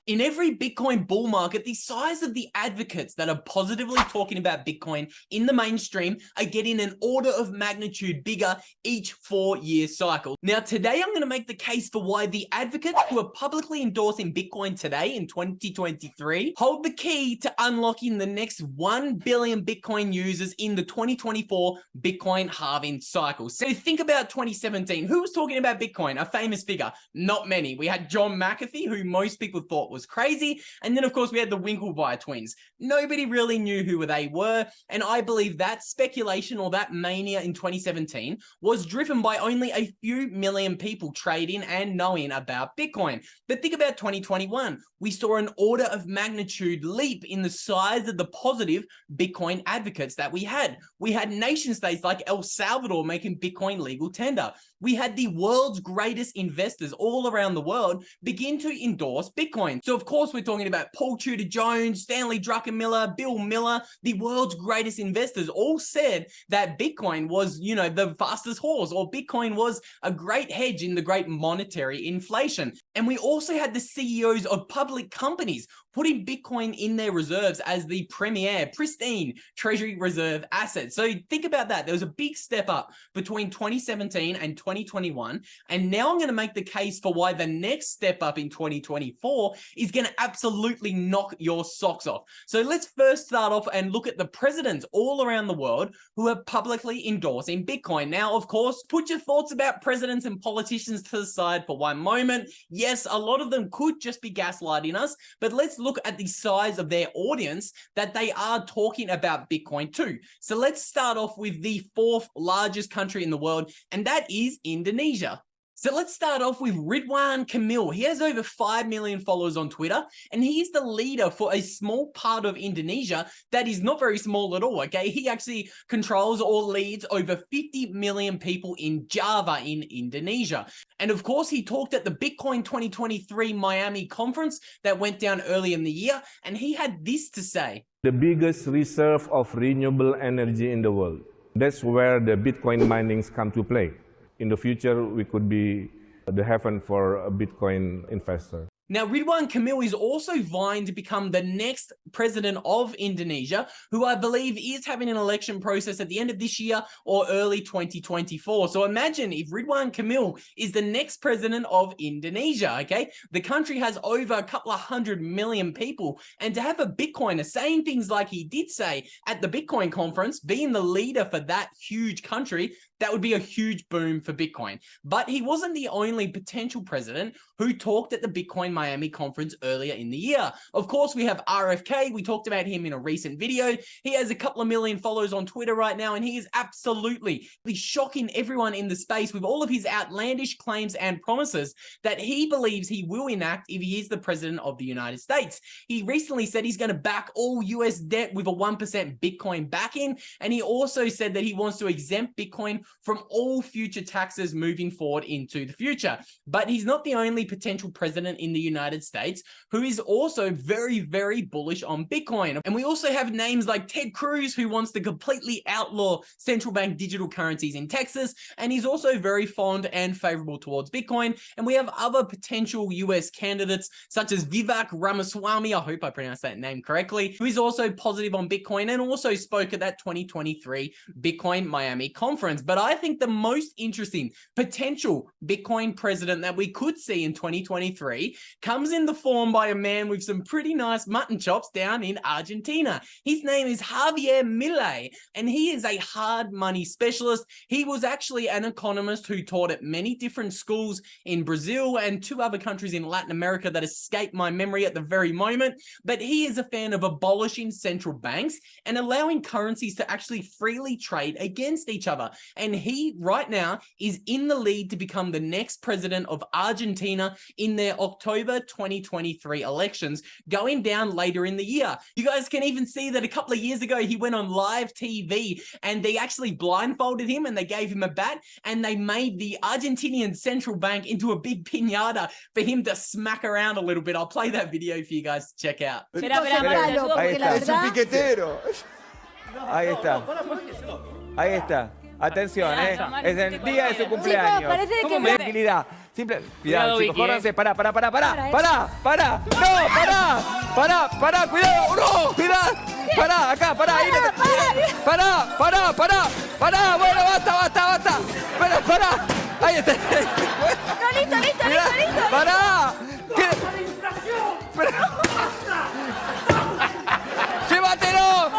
In every Bitcoin bull market, the size of the advocates that are positively talking about Bitcoin in the mainstream are getting an order of magnitude bigger each 4-year cycle. Now, today I'm going to make the case for why the advocates who are publicly endorsing Bitcoin today in 2023 hold the key to unlocking the next 1 billion Bitcoin users in the 2024 Bitcoin halving cycle. So think about 2017. Who was talking about Bitcoin? A famous figure? Not many. We had John McAfee, who most people thought was crazy. And then, of course, we had the Winklevi twins. Nobody really knew who they were. And I believe that speculation or that mania in 2017 was driven by only a few million people trading and knowing about Bitcoin. But think about 2021. We saw an order of magnitude leap in the size of the positive Bitcoin advocates that we had. We had nation states like El Salvador making Bitcoin legal tender. We had the world's greatest investors all around the world begin to endorse Bitcoin. So of course we're talking about Paul Tudor Jones, Stanley Druckenmiller, Bill Miller, the world's greatest investors all said that Bitcoin was, the fastest horse, or Bitcoin was a great hedge in the great monetary inflation. And we also had the CEOs of public companies putting Bitcoin in their reserves as the premier, pristine treasury reserve asset. So think about that. There was a big step up between 2017 and 2021. And now I'm going to make the case for why the next step up in 2024 is going to absolutely knock your socks off. So let's first start off and look at the presidents all around the world who are publicly endorsing Bitcoin. Now, of course, put your thoughts about presidents and politicians to the side for one moment. Yes, a lot of them could just be gaslighting us, but let's look at the size of their audience that they are talking about Bitcoin to. So let's start off with the 4th largest country in the world, and that is Indonesia. So let's start off with Ridwan Kamil. He has over 5 million followers on Twitter, and he is the leader for a small part of Indonesia that is not very small at all, okay? He actually controls or leads over 50 million people in Java in Indonesia. And of course, he talked at the Bitcoin 2023 Miami conference that went down early in the year, and he had this to say. The biggest reserve of renewable energy in the world. That's where the Bitcoin minings come to play. In the future, we could be the heaven for a Bitcoin investor. Now, Ridwan Kamil is also vying to become the next president of Indonesia, who I believe is having an election process at the end of this year or early 2024. So imagine if Ridwan Kamil is the next president of Indonesia, okay? The country has over a couple of 100 million people, and to have a Bitcoiner saying things like he did say at the Bitcoin conference, being the leader for that huge country, that would be a huge boom for Bitcoin. But he wasn't the only potential president who talked at the Bitcoin Miami conference earlier in the year. Of course, we have RFK. We talked about him in a recent video. He has a couple of million followers on Twitter right now, and he is absolutely shocking everyone in the space with all of his outlandish claims and promises that he believes he will enact if he is the president of the United States. He recently said he's going to back all US debt with a 1% Bitcoin backing, and he also said that he wants to exempt Bitcoin from all future taxes moving forward into the future. But he's not the only potential president in the United States who is also very, very bullish on Bitcoin. And we also have names like Ted Cruz, who wants to completely outlaw central bank digital currencies in Texas, and he's also very fond and favorable towards Bitcoin. And we have other potential US candidates such as Vivek Ramaswamy, I hope I pronounced that name correctly, who is also positive on Bitcoin and also spoke at that 2023 Bitcoin Miami conference. But I think the most interesting potential Bitcoin president that we could see in 2023 comes in the form by a man with some pretty nice mutton chops down in Argentina. His name is Javier Milei, and he is a hard money specialist. He was actually an economist who taught at many different schools in Brazil and 2 other countries in Latin America that escape my memory at the very moment. But he is a fan of abolishing central banks and allowing currencies to actually freely trade against each other. And he right now is in the lead to become the next president of Argentina in their October 2023 elections, going down later in the year. You guys can even see that a couple of years ago, he went on live TV and they actually blindfolded him and they gave him a bat and they made the Argentinian central bank into a big piñata for him to smack around a little bit. I'll play that video for you guys to check out. Ahí está. Es un piquetero. Ahí está. Ahí está. Atención, Cuidado, es el día de su cumpleaños. parece que ¿Cómo me- tranquilidad? Simple. Cuidado, Cuidado, chicos, Vicky, córranse. Pará. Para, ¡Pará! ¡No! ¡Pará! ¡Cuidado! ¡No! ¡Cuidado! ¡Pará! ¡Acá! Ahí. ¡Pará! Bueno, basta. ¡Pará! Ahí está. No, listo. ¡Pará! ¿Qué? ¡Llévatelo!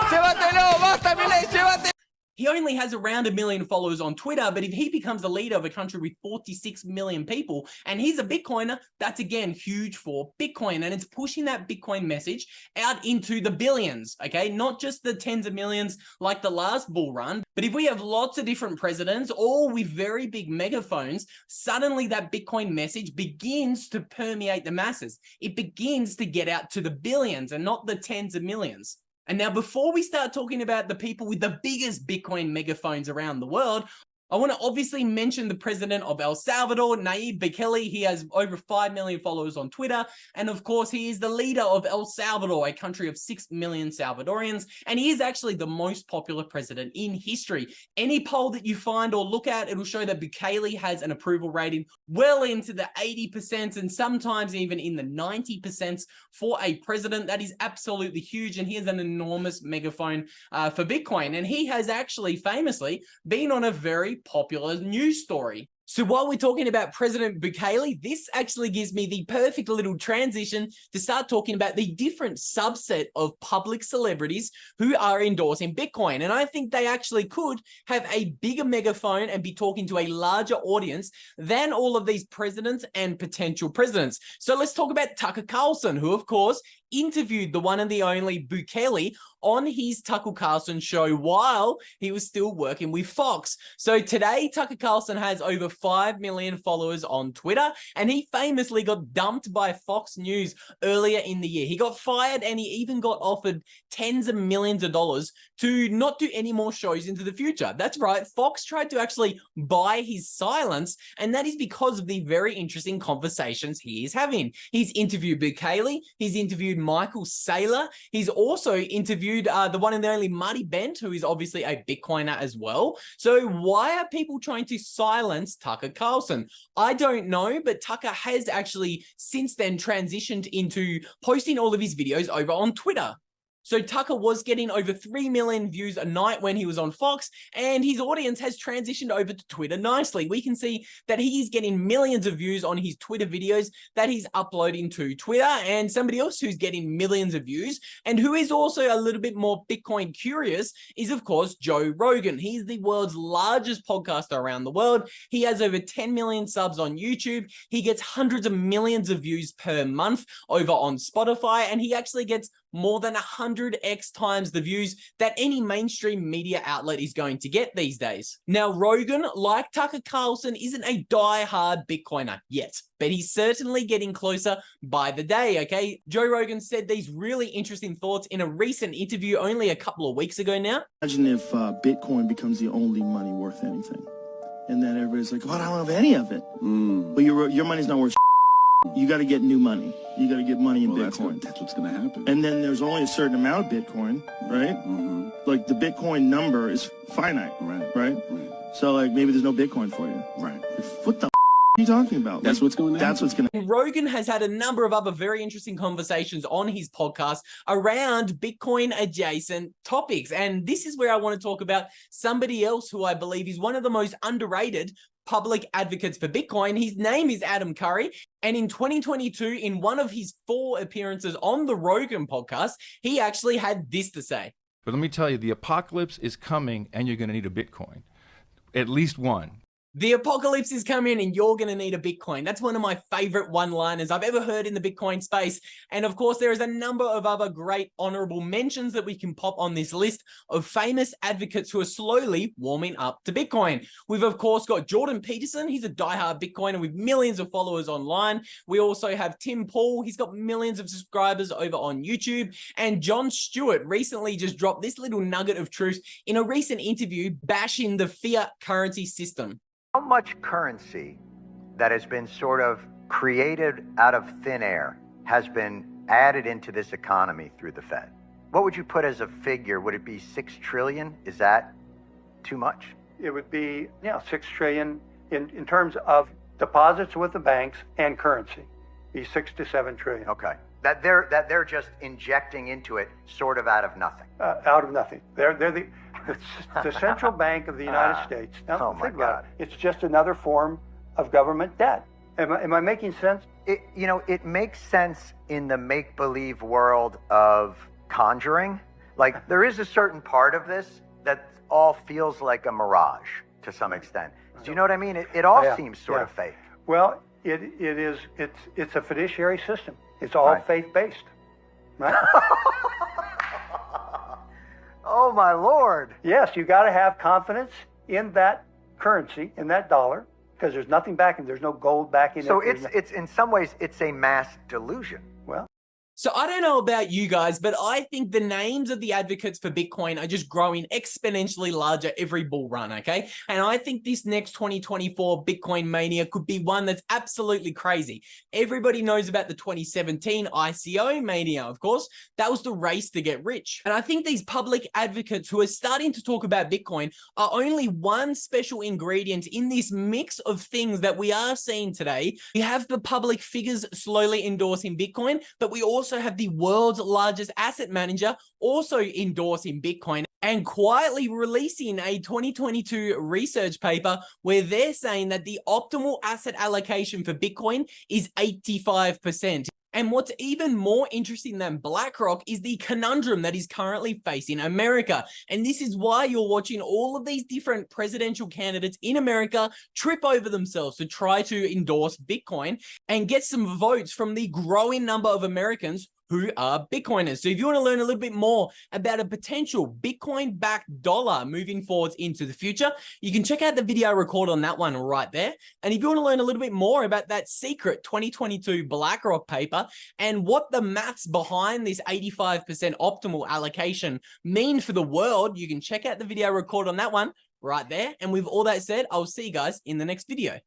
¡Basta, Milei! ¡Llévatelo! He only has around 1 million followers on Twitter, but if he becomes the leader of a country with 46 million people, and he's a Bitcoiner, that's again huge for Bitcoin, and it's pushing that Bitcoin message out into the billions, okay? Not just the tens of millions like the last bull run, but if we have lots of different presidents, all with very big megaphones, suddenly that Bitcoin message begins to permeate the masses. It begins to get out to the billions and not the tens of millions. And now, before we start talking about the people with the biggest Bitcoin megaphones around the world, I want to obviously mention the president of El Salvador, Nayib Bukele. He has over 5 million followers on Twitter. And of course, he is the leader of El Salvador, a country of 6 million Salvadorians. And he is actually the most popular president in history. Any poll that you find or look at, it'll show that Bukele has an approval rating well into the 80% and sometimes even in the 90% for a president. That is absolutely huge. And he has an enormous megaphone for Bitcoin. And he has actually famously been on a very popular news story. So while we're talking about President Bukele, this actually gives me the perfect little transition to start talking about the different subset of public celebrities who are endorsing Bitcoin. And I think they actually could have a bigger megaphone and be talking to a larger audience than all of these presidents and potential presidents. So let's talk about Tucker Carlson, who of course interviewed the one and the only Bukele on his Tucker Carlson show while he was still working with Fox. So today, Tucker Carlson has over 5 million followers on Twitter, and he famously got dumped by Fox News earlier in the year. He got fired, and he even got offered tens of millions of dollars to not do any more shows into the future. That's right, Fox tried to actually buy his silence, and that is because of the very interesting conversations he is having. He's interviewed Bukele, he's interviewed Michael Saylor, he's also interviewed the one and the only Marty Bent, who is obviously a Bitcoiner as well. So why are people trying to silence Tucker Carlson? I don't know, but Tucker has actually since then transitioned into posting all of his videos over on Twitter. So Tucker was getting over 3 million views a night when he was on Fox, and his audience has transitioned over to Twitter nicely. We can see that he is getting millions of views on his Twitter videos that he's uploading to Twitter, and somebody else who's getting millions of views and who is also a little bit more Bitcoin curious is, of course, Joe Rogan. He's the world's largest podcaster around the world. He has over 10 million subs on YouTube. He gets hundreds of millions of views per month over on Spotify, and he actually gets more than 100x times the views that any mainstream media outlet is going to get these days. Now, Rogan, like Tucker Carlson, isn't a die-hard Bitcoiner yet, but he's certainly getting closer by the day, okay? Joe Rogan said these really interesting thoughts in a recent interview only a couple of weeks ago now. Imagine if Bitcoin becomes the only money worth anything. And then everybody's like, oh, I don't have any of it. But your money's not worth. You got to get new money. You got to get money in Bitcoin. That's what's going to happen. And then there's only a certain amount of Bitcoin, right? Like the Bitcoin number is finite, right? So like maybe there's no Bitcoin for you. Right. What the are you talking about? That's what's going to happen. That's what's going to Rogan has had a number of other very interesting conversations on his podcast around Bitcoin adjacent topics. And this is where I want to talk about somebody else who I believe is one of the most underrated public advocates for Bitcoin. His name is Adam Curry. And in 2022, in one of his 4 appearances on the Rogan podcast, he actually had this to say. But let me tell you, the apocalypse is coming and you're going to need a Bitcoin. At least one. The apocalypse is coming and you're going to need a Bitcoin. That's one of my favorite one-liners I've ever heard in the Bitcoin space. And of course, there is a number of other great honorable mentions that we can pop on this list of famous advocates who are slowly warming up to Bitcoin. We've, of course, got Jordan Peterson. He's a diehard Bitcoiner with millions of followers online. We also have Tim Pool. He's got millions of subscribers over on YouTube. And Jon Stewart recently just dropped this little nugget of truth in a recent interview bashing the fiat currency system. How much currency that has been sort of created out of thin air has been added into this economy through the Fed? What would you put as a figure? Would it be 6 trillion? Is that too much? it would be, 6 trillion in terms of deposits with the banks and currency. Be 6 to 7 trillion. Okay. That they're just injecting into it sort of out of nothing. Out of nothing. They're the central bank of the United States. Now, my think about God. it. It's just another form of government debt. Am I making sense? It makes sense in the make-believe world of Conjuring. Like, there is a certain part of this that all feels like a mirage to some extent. Do you know what I mean? It all seems sort of fake. Well, it's a fiduciary system. It's all faith-based, right? Oh, my Lord. Yes, you got to have confidence in that currency, in that dollar, because there's nothing backing. There's no gold backing. So it's in some ways it's a mass delusion. Well, So I don't know about you guys, but I think the names of the advocates for Bitcoin are just growing exponentially larger every bull run, okay? And I think this next 2024 Bitcoin mania could be one that's absolutely crazy. Everybody knows about the 2017 ICO mania, of course. That was the race to get rich. And I think these public advocates who are starting to talk about Bitcoin are only one special ingredient in this mix of things that we are seeing today. We have the public figures slowly endorsing Bitcoin, but we also have the world's largest asset manager also endorsing Bitcoin and quietly releasing a 2022 research paper where they're saying that the optimal asset allocation for Bitcoin is 85%. And what's even more interesting than BlackRock is the conundrum that is currently facing America. And this is why you're watching all of these different presidential candidates in America trip over themselves to try to endorse Bitcoin and get some votes from the growing number of Americans who are Bitcoiners. So if you want to learn a little bit more about a potential Bitcoin-backed dollar moving forwards into the future, you can check out the video record on that one right there. And if you want to learn a little bit more about that secret 2022 BlackRock paper and what the maths behind this 85% optimal allocation mean for the world, you can check out the video record on that one right there. And with all that said, I'll see you guys in the next video.